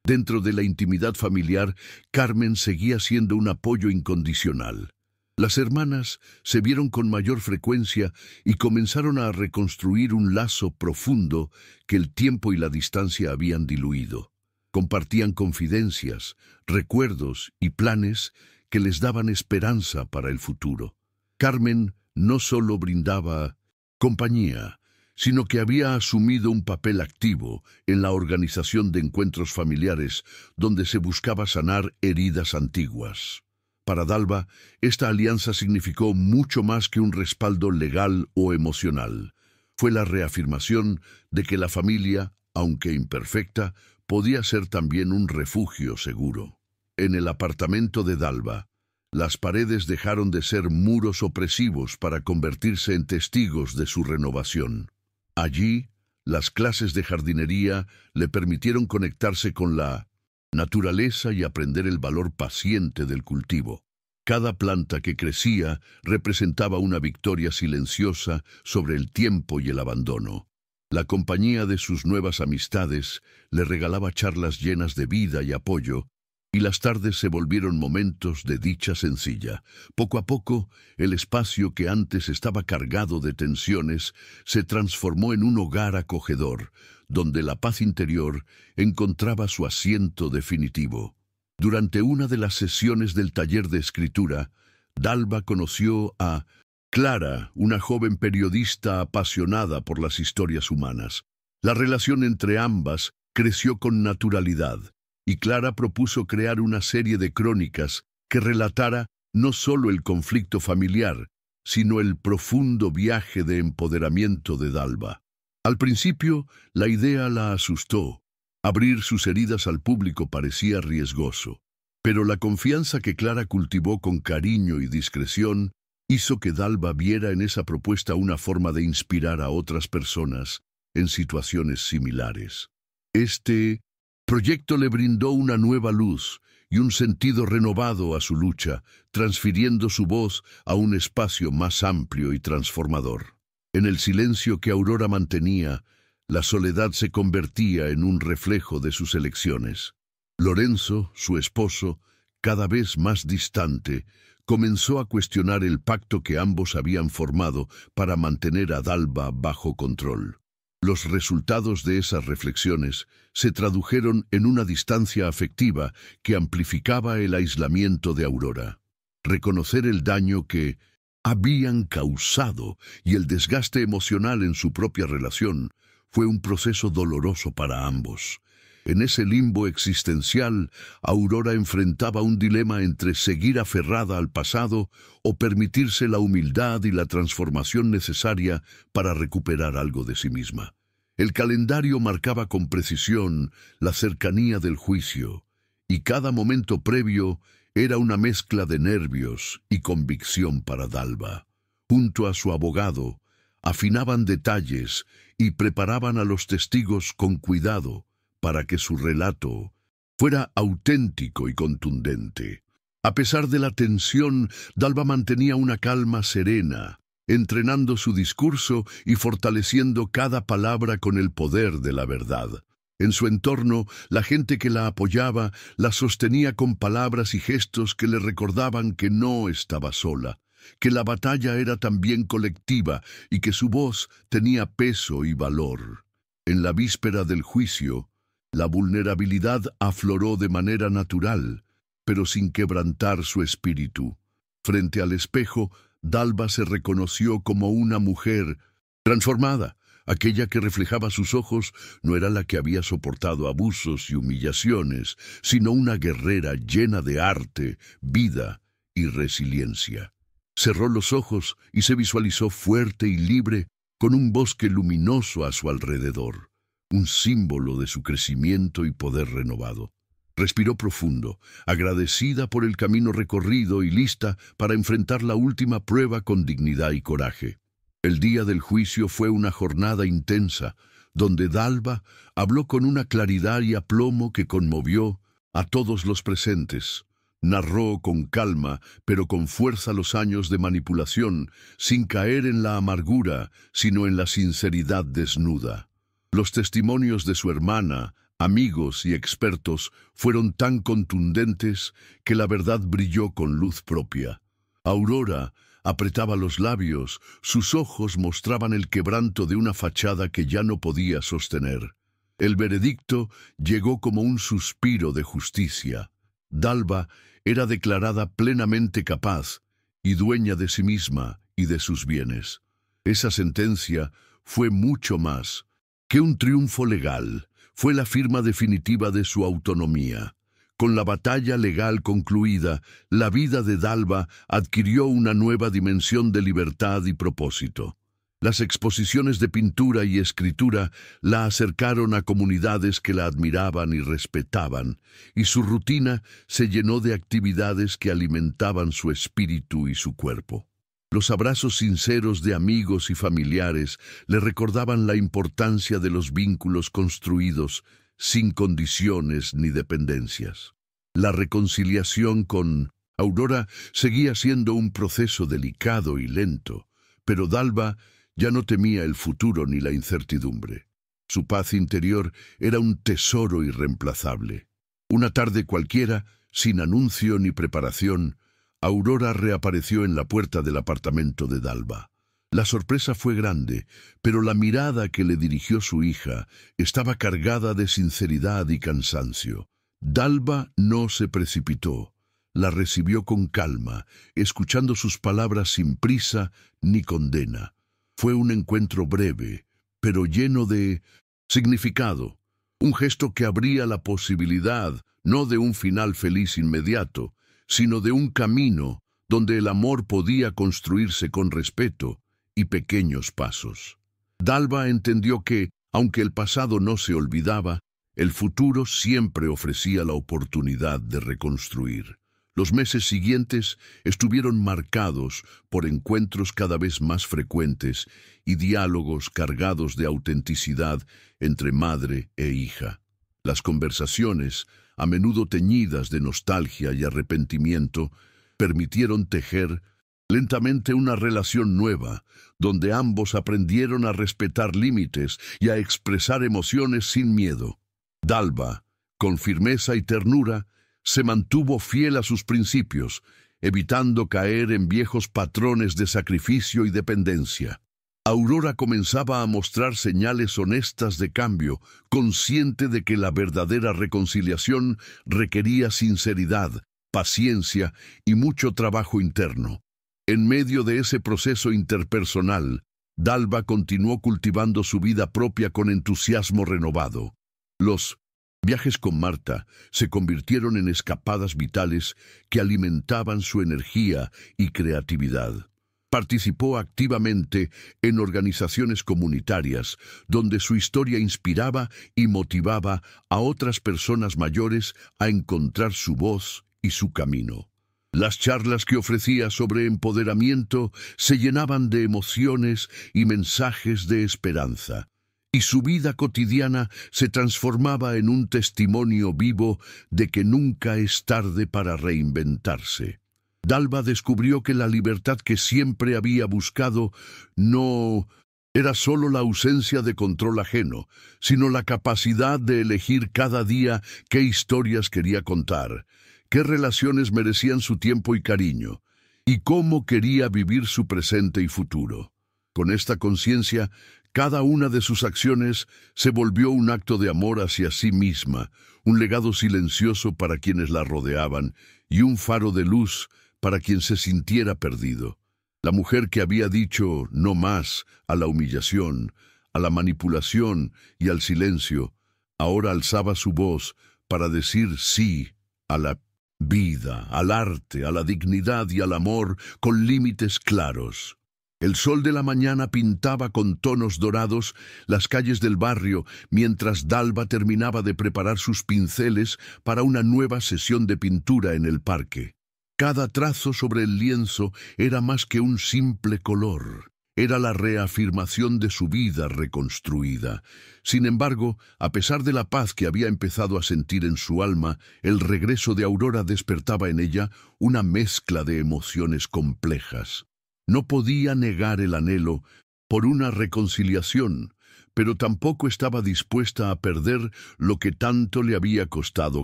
Dentro de la intimidad familiar, Carmen seguía siendo un apoyo incondicional. Las hermanas se vieron con mayor frecuencia y comenzaron a reconstruir un lazo profundo que el tiempo y la distancia habían diluido. Compartían confidencias, recuerdos y planes que les daban esperanza para el futuro. Carmen no solo brindaba compañía, sino que había asumido un papel activo en la organización de encuentros familiares donde se buscaba sanar heridas antiguas. Para Dalva, esta alianza significó mucho más que un respaldo legal o emocional. Fue la reafirmación de que la familia, aunque imperfecta, podía ser también un refugio seguro. En el apartamento de Dalva, las paredes dejaron de ser muros opresivos para convertirse en testigos de su renovación. Allí, las clases de jardinería le permitieron conectarse con la naturaleza y aprender el valor paciente del cultivo. Cada planta que crecía representaba una victoria silenciosa sobre el tiempo y el abandono. La compañía de sus nuevas amistades le regalaba charlas llenas de vida y apoyo, y las tardes se volvieron momentos de dicha sencilla. Poco a poco, el espacio que antes estaba cargado de tensiones se transformó en un hogar acogedor, donde la paz interior encontraba su asiento definitivo. Durante una de las sesiones del taller de escritura, Dalva conoció a Clara, una joven periodista apasionada por las historias humanas. La relación entre ambas creció con naturalidad, y Clara propuso crear una serie de crónicas que relatara no solo el conflicto familiar, sino el profundo viaje de empoderamiento de Dalva. Al principio, la idea la asustó. Abrir sus heridas al público parecía riesgoso, pero la confianza que Clara cultivó con cariño y discreción hizo que Dalva viera en esa propuesta una forma de inspirar a otras personas en situaciones similares. Este proyecto le brindó una nueva luz y un sentido renovado a su lucha, transfiriendo su voz a un espacio más amplio y transformador. En el silencio que Aurora mantenía, la soledad se convertía en un reflejo de sus elecciones. Lorenzo, su esposo, cada vez más distante, comenzó a cuestionar el pacto que ambos habían formado para mantener a Dalva bajo control. Los resultados de esas reflexiones se tradujeron en una distancia afectiva que amplificaba el aislamiento de Aurora. Reconocer el daño que habían causado y el desgaste emocional en su propia relación fue un proceso doloroso para ambos. En ese limbo existencial, Aurora enfrentaba un dilema entre seguir aferrada al pasado o permitirse la humildad y la transformación necesaria para recuperar algo de sí misma. El calendario marcaba con precisión la cercanía del juicio, y cada momento previo era una mezcla de nervios y convicción para Dalva. Junto a su abogado, afinaban detalles y preparaban a los testigos con cuidado para que su relato fuera auténtico y contundente. A pesar de la tensión, Dalva mantenía una calma serena, entrenando su discurso y fortaleciendo cada palabra con el poder de la verdad. En su entorno, la gente que la apoyaba la sostenía con palabras y gestos que le recordaban que no estaba sola, que la batalla era también colectiva y que su voz tenía peso y valor. En la víspera del juicio, la vulnerabilidad afloró de manera natural, pero sin quebrantar su espíritu. Frente al espejo, Dalva se reconoció como una mujer transformada. Aquella que reflejaba sus ojos no era la que había soportado abusos y humillaciones, sino una guerrera llena de arte, vida y resiliencia. Cerró los ojos y se visualizó fuerte y libre, con un bosque luminoso a su alrededor, un símbolo de su crecimiento y poder renovado. Respiró profundo, agradecida por el camino recorrido y lista para enfrentar la última prueba con dignidad y coraje. El día del juicio fue una jornada intensa, donde Dalva habló con una claridad y aplomo que conmovió a todos los presentes. Narró con calma, pero con fuerza los años de manipulación, sin caer en la amargura, sino en la sinceridad desnuda. Los testimonios de su hermana, amigos y expertos fueron tan contundentes que la verdad brilló con luz propia. Aurora apretaba los labios, sus ojos mostraban el quebranto de una fachada que ya no podía sostener. El veredicto llegó como un suspiro de justicia. Dalva era declarada plenamente capaz y dueña de sí misma y de sus bienes. Esa sentencia fue mucho más que un triunfo legal, fue la firma definitiva de su autonomía. Con la batalla legal concluida, la vida de Dalva adquirió una nueva dimensión de libertad y propósito. Las exposiciones de pintura y escritura la acercaron a comunidades que la admiraban y respetaban, y su rutina se llenó de actividades que alimentaban su espíritu y su cuerpo. Los abrazos sinceros de amigos y familiares le recordaban la importancia de los vínculos construidos sin condiciones ni dependencias. La reconciliación con Aurora seguía siendo un proceso delicado y lento, pero Dalva ya no temía el futuro ni la incertidumbre. Su paz interior era un tesoro irreemplazable. Una tarde cualquiera, sin anuncio ni preparación, Aurora reapareció en la puerta del apartamento de Dalva. La sorpresa fue grande, pero la mirada que le dirigió su hija estaba cargada de sinceridad y cansancio. Dalva no se precipitó, la recibió con calma, escuchando sus palabras sin prisa ni condena. Fue un encuentro breve, pero lleno de significado, un gesto que abría la posibilidad no de un final feliz inmediato, sino de un camino donde el amor podía construirse con respeto y pequeños pasos. Dalva entendió que, aunque el pasado no se olvidaba, el futuro siempre ofrecía la oportunidad de reconstruir. Los meses siguientes estuvieron marcados por encuentros cada vez más frecuentes y diálogos cargados de autenticidad entre madre e hija. Las conversaciones, a menudo teñidas de nostalgia y arrepentimiento, permitieron tejer lentamente una relación nueva, donde ambos aprendieron a respetar límites y a expresar emociones sin miedo. Dalva, con firmeza y ternura, se mantuvo fiel a sus principios, evitando caer en viejos patrones de sacrificio y dependencia. Aurora comenzaba a mostrar señales honestas de cambio, consciente de que la verdadera reconciliación requería sinceridad, paciencia y mucho trabajo interno. En medio de ese proceso interpersonal, Dalva continuó cultivando su vida propia con entusiasmo renovado. Los viajes con Marta se convirtieron en escapadas vitales que alimentaban su energía y creatividad. Participó activamente en organizaciones comunitarias, donde su historia inspiraba y motivaba a otras personas mayores a encontrar su voz y su camino. Las charlas que ofrecía sobre empoderamiento se llenaban de emociones y mensajes de esperanza, y su vida cotidiana se transformaba en un testimonio vivo de que nunca es tarde para reinventarse. Dalva descubrió que la libertad que siempre había buscado no era solo la ausencia de control ajeno, sino la capacidad de elegir cada día qué historias quería contar, qué relaciones merecían su tiempo y cariño, y cómo quería vivir su presente y futuro. Con esta conciencia, cada una de sus acciones se volvió un acto de amor hacia sí misma, un legado silencioso para quienes la rodeaban y un faro de luz para quien se sintiera perdido. La mujer que había dicho no más a la humillación, a la manipulación y al silencio, ahora alzaba su voz para decir sí a la vida, al arte, a la dignidad y al amor con límites claros. El sol de la mañana pintaba con tonos dorados las calles del barrio mientras Dalva terminaba de preparar sus pinceles para una nueva sesión de pintura en el parque. Cada trazo sobre el lienzo era más que un simple color. Era la reafirmación de su vida reconstruida. Sin embargo, a pesar de la paz que había empezado a sentir en su alma, el regreso de Aurora despertaba en ella una mezcla de emociones complejas. No podía negar el anhelo por una reconciliación, pero tampoco estaba dispuesta a perder lo que tanto le había costado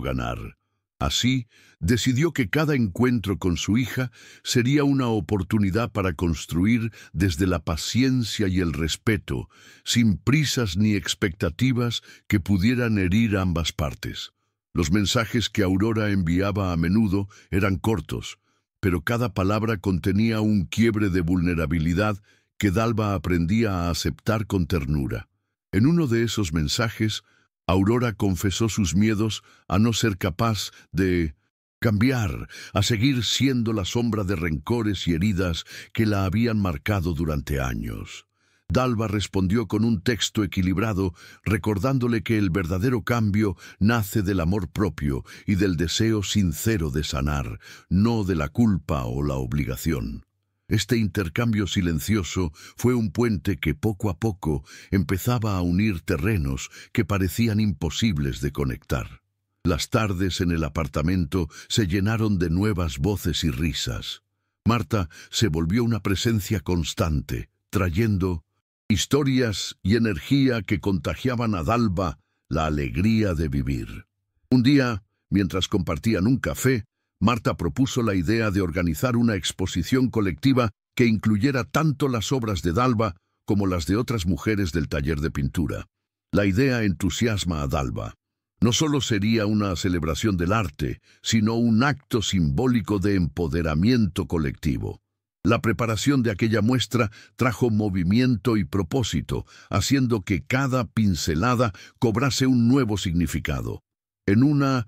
ganar. Así, decidió que cada encuentro con su hija sería una oportunidad para construir desde la paciencia y el respeto, sin prisas ni expectativas que pudieran herir a ambas partes. Los mensajes que Aurora enviaba a menudo eran cortos, pero cada palabra contenía un quiebre de vulnerabilidad que Dalva aprendía a aceptar con ternura. En uno de esos mensajes, Aurora confesó sus miedos a no ser capaz de cambiar, a seguir siendo la sombra de rencores y heridas que la habían marcado durante años. Dalva respondió con un texto equilibrado, recordándole que el verdadero cambio nace del amor propio y del deseo sincero de sanar, no de la culpa o la obligación. Este intercambio silencioso fue un puente que poco a poco empezaba a unir terrenos que parecían imposibles de conectar. Las tardes en el apartamento se llenaron de nuevas voces y risas. Marta se volvió una presencia constante, trayendo historias y energía que contagiaban a Dalva la alegría de vivir. Un día, mientras compartían un café, Marta propuso la idea de organizar una exposición colectiva que incluyera tanto las obras de Dalva como las de otras mujeres del taller de pintura. La idea entusiasma a Dalva. No solo sería una celebración del arte, sino un acto simbólico de empoderamiento colectivo. La preparación de aquella muestra trajo movimiento y propósito, haciendo que cada pincelada cobrase un nuevo significado. En una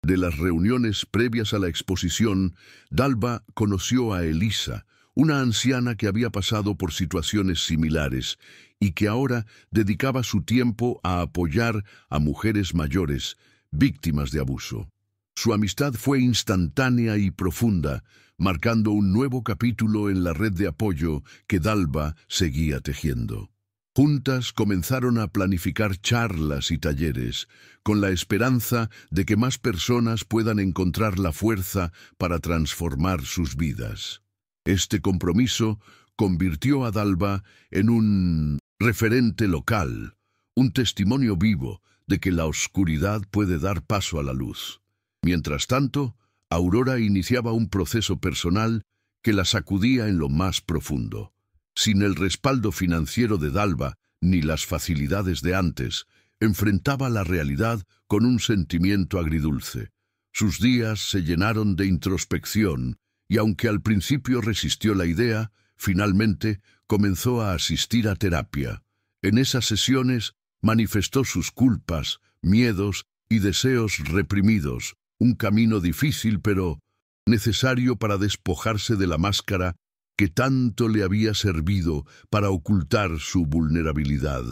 de las reuniones previas a la exposición, Dalva conoció a Elisa, una anciana que había pasado por situaciones similares y que ahora dedicaba su tiempo a apoyar a mujeres mayores, víctimas de abuso. Su amistad fue instantánea y profunda, marcando un nuevo capítulo en la red de apoyo que Dalva seguía tejiendo. Juntas comenzaron a planificar charlas y talleres, con la esperanza de que más personas puedan encontrar la fuerza para transformar sus vidas. Este compromiso convirtió a Dalva en un referente local, un testimonio vivo de que la oscuridad puede dar paso a la luz. Mientras tanto, Aurora iniciaba un proceso personal que la sacudía en lo más profundo. Sin el respaldo financiero de Dalva, ni las facilidades de antes, enfrentaba la realidad con un sentimiento agridulce. Sus días se llenaron de introspección, y aunque al principio resistió la idea, finalmente comenzó a asistir a terapia. En esas sesiones manifestó sus culpas, miedos y deseos reprimidos, un camino difícil pero necesario para despojarse de la máscara que tanto le había servido para ocultar su vulnerabilidad.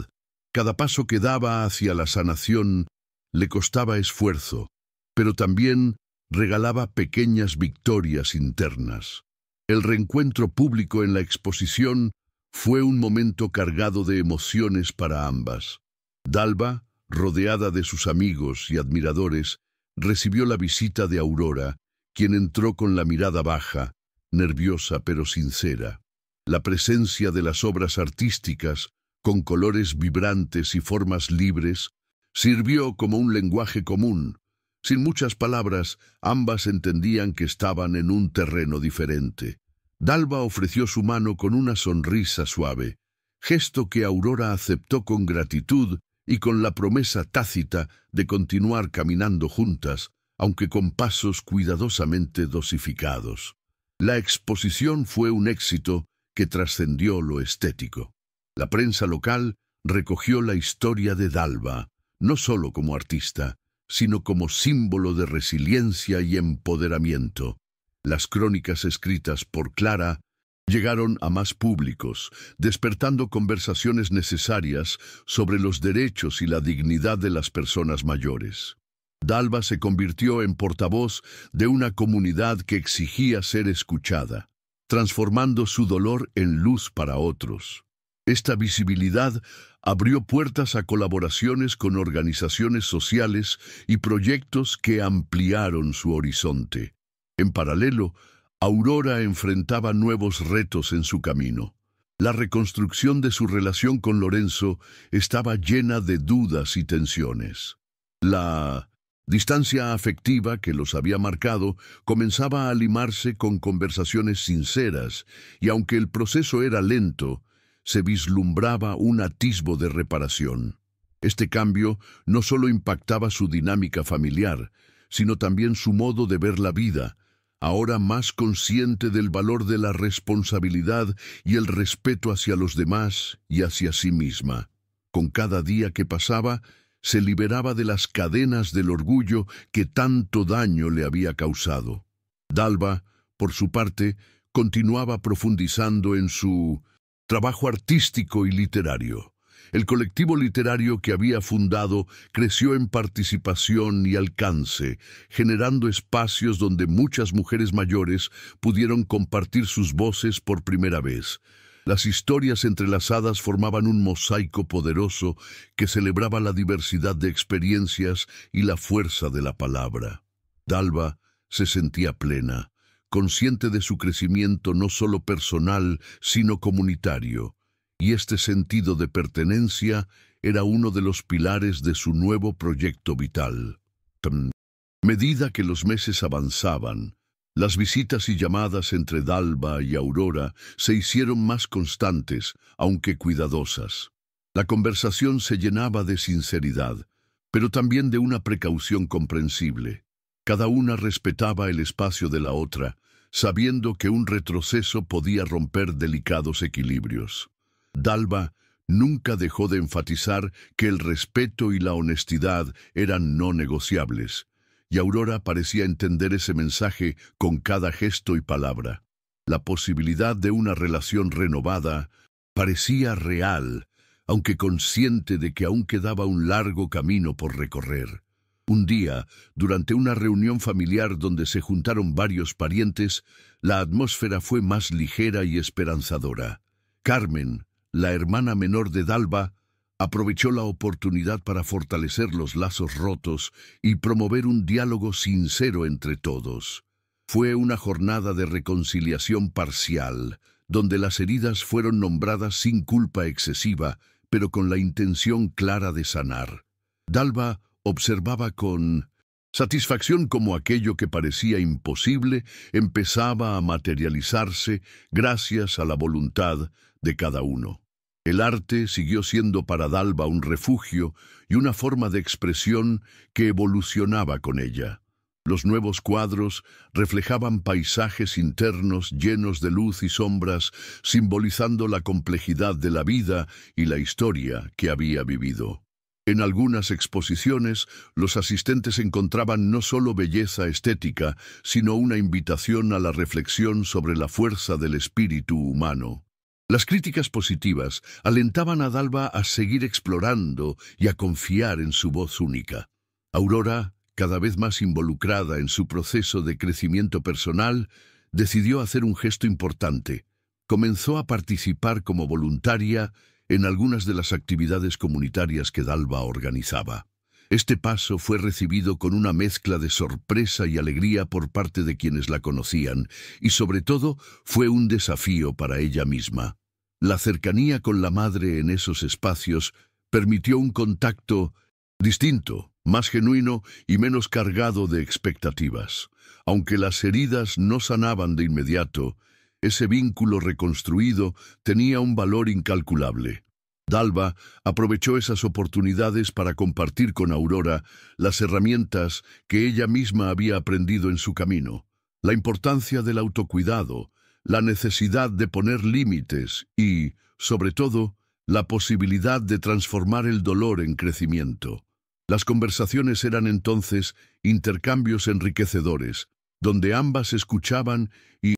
Cada paso que daba hacia la sanación le costaba esfuerzo, pero también regalaba pequeñas victorias internas. El reencuentro público en la exposición fue un momento cargado de emociones para ambas. Dalva, rodeada de sus amigos y admiradores, recibió la visita de Aurora, quien entró con la mirada baja, nerviosa pero sincera. La presencia de las obras artísticas, con colores vibrantes y formas libres, sirvió como un lenguaje común. Sin muchas palabras, ambas entendían que estaban en un terreno diferente. Dalva ofreció su mano con una sonrisa suave, gesto que Aurora aceptó con gratitud y con la promesa tácita de continuar caminando juntas, aunque con pasos cuidadosamente dosificados. La exposición fue un éxito que trascendió lo estético. La prensa local recogió la historia de Dalva, no solo como artista, sino como símbolo de resiliencia y empoderamiento. Las crónicas escritas por Clara llegaron a más públicos, despertando conversaciones necesarias sobre los derechos y la dignidad de las personas mayores. Dalva se convirtió en portavoz de una comunidad que exigía ser escuchada, transformando su dolor en luz para otros. Esta visibilidad abrió puertas a colaboraciones con organizaciones sociales y proyectos que ampliaron su horizonte. En paralelo, Aurora enfrentaba nuevos retos en su camino. La reconstrucción de su relación con Lorenzo estaba llena de dudas y tensiones. La distancia afectiva que los había marcado comenzaba a limarse con conversaciones sinceras, y aunque el proceso era lento, se vislumbraba un atisbo de reparación. Este cambio no solo impactaba su dinámica familiar, sino también su modo de ver la vida, ahora más consciente del valor de la responsabilidad y el respeto hacia los demás y hacia sí misma. Con cada día que pasaba, se liberaba de las cadenas del orgullo que tanto daño le había causado. Dalva, por su parte, continuaba profundizando en su trabajo artístico y literario. El colectivo literario que había fundado creció en participación y alcance, generando espacios donde muchas mujeres mayores pudieron compartir sus voces por primera vez. Las historias entrelazadas formaban un mosaico poderoso que celebraba la diversidad de experiencias y la fuerza de la palabra. Dalva se sentía plena, consciente de su crecimiento no solo personal, sino comunitario, y este sentido de pertenencia era uno de los pilares de su nuevo proyecto vital. A medida que los meses avanzaban, las visitas y llamadas entre Dalva y Aurora se hicieron más constantes, aunque cuidadosas. La conversación se llenaba de sinceridad, pero también de una precaución comprensible. Cada una respetaba el espacio de la otra, sabiendo que un retroceso podía romper delicados equilibrios. Dalva nunca dejó de enfatizar que el respeto y la honestidad eran no negociables, y Aurora parecía entender ese mensaje con cada gesto y palabra. La posibilidad de una relación renovada parecía real, aunque consciente de que aún quedaba un largo camino por recorrer. Un día, durante una reunión familiar donde se juntaron varios parientes, la atmósfera fue más ligera y esperanzadora. Carmen, la hermana menor de Dalva, aprovechó la oportunidad para fortalecer los lazos rotos y promover un diálogo sincero entre todos. Fue una jornada de reconciliación parcial, donde las heridas fueron nombradas sin culpa excesiva, pero con la intención clara de sanar. Dalva observaba con satisfacción cómo aquello que parecía imposible empezaba a materializarse gracias a la voluntad de cada uno. El arte siguió siendo para Dalva un refugio y una forma de expresión que evolucionaba con ella. Los nuevos cuadros reflejaban paisajes internos llenos de luz y sombras, simbolizando la complejidad de la vida y la historia que había vivido. En algunas exposiciones, los asistentes encontraban no solo belleza estética, sino una invitación a la reflexión sobre la fuerza del espíritu humano. Las críticas positivas alentaban a Dalva a seguir explorando y a confiar en su voz única. Aurora, cada vez más involucrada en su proceso de crecimiento personal, decidió hacer un gesto importante. Comenzó a participar como voluntaria en algunas de las actividades comunitarias que Dalva organizaba. Este paso fue recibido con una mezcla de sorpresa y alegría por parte de quienes la conocían, y sobre todo fue un desafío para ella misma. La cercanía con la madre en esos espacios permitió un contacto distinto, más genuino y menos cargado de expectativas. Aunque las heridas no sanaban de inmediato, ese vínculo reconstruido tenía un valor incalculable. Dalva aprovechó esas oportunidades para compartir con Aurora las herramientas que ella misma había aprendido en su camino, la importancia del autocuidado, la necesidad de poner límites y, sobre todo, la posibilidad de transformar el dolor en crecimiento. Las conversaciones eran entonces intercambios enriquecedores, donde ambas escuchaban y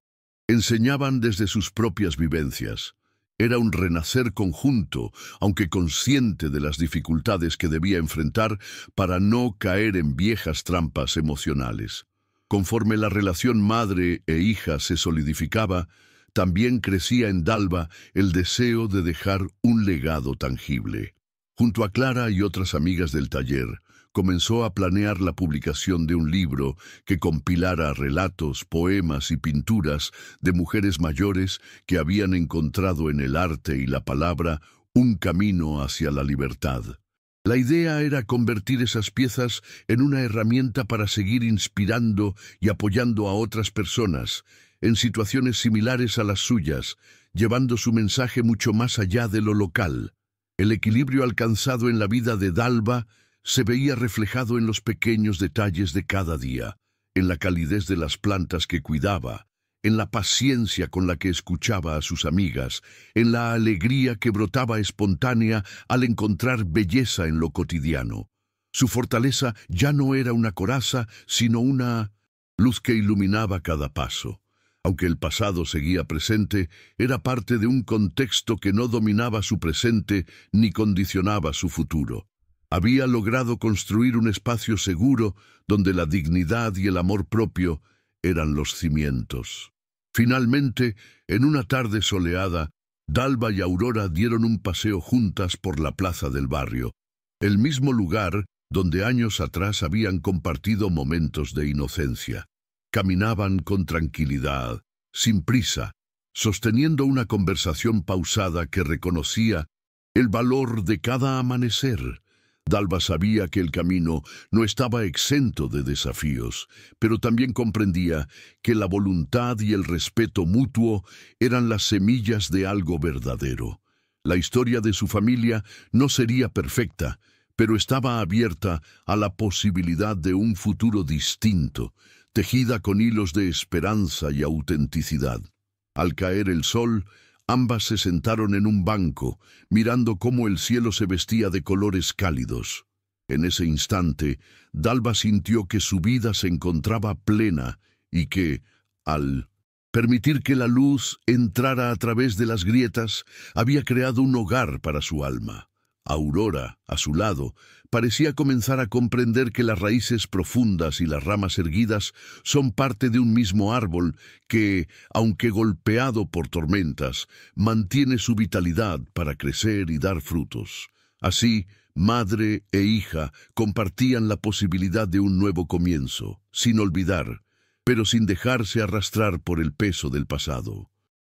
enseñaban desde sus propias vivencias. Era un renacer conjunto, aunque consciente de las dificultades que debía enfrentar para no caer en viejas trampas emocionales. Conforme la relación madre e hija se solidificaba, también crecía en Dalva el deseo de dejar un legado tangible. Junto a Clara y otras amigas del taller, comenzó a planear la publicación de un libro que compilara relatos, poemas y pinturas de mujeres mayores que habían encontrado en el arte y la palabra un camino hacia la libertad. La idea era convertir esas piezas en una herramienta para seguir inspirando y apoyando a otras personas en situaciones similares a las suyas, llevando su mensaje mucho más allá de lo local. El equilibrio alcanzado en la vida de Dalva se veía reflejado en los pequeños detalles de cada día, en la calidez de las plantas que cuidaba, en la paciencia con la que escuchaba a sus amigas, en la alegría que brotaba espontánea al encontrar belleza en lo cotidiano. Su fortaleza ya no era una coraza, sino una luz que iluminaba cada paso. Aunque el pasado seguía presente, era parte de un contexto que no dominaba su presente ni condicionaba su futuro. Había logrado construir un espacio seguro donde la dignidad y el amor propio eran los cimientos. Finalmente, en una tarde soleada, Dalva y Aurora dieron un paseo juntas por la plaza del barrio, el mismo lugar donde años atrás habían compartido momentos de inocencia. Caminaban con tranquilidad, sin prisa, sosteniendo una conversación pausada que reconocía el valor de cada amanecer. Dalva sabía que el camino no estaba exento de desafíos, pero también comprendía que la voluntad y el respeto mutuo eran las semillas de algo verdadero. La historia de su familia no sería perfecta, pero estaba abierta a la posibilidad de un futuro distinto, tejida con hilos de esperanza y autenticidad. Al caer el sol, ambas se sentaron en un banco, mirando cómo el cielo se vestía de colores cálidos. En ese instante, Dalva sintió que su vida se encontraba plena y que, al permitir que la luz entrara a través de las grietas, había creado un hogar para su alma. Aurora, a su lado, parecía comenzar a comprender que las raíces profundas y las ramas erguidas son parte de un mismo árbol que, aunque golpeado por tormentas, mantiene su vitalidad para crecer y dar frutos. Así, madre e hija compartían la posibilidad de un nuevo comienzo, sin olvidar, pero sin dejarse arrastrar por el peso del pasado.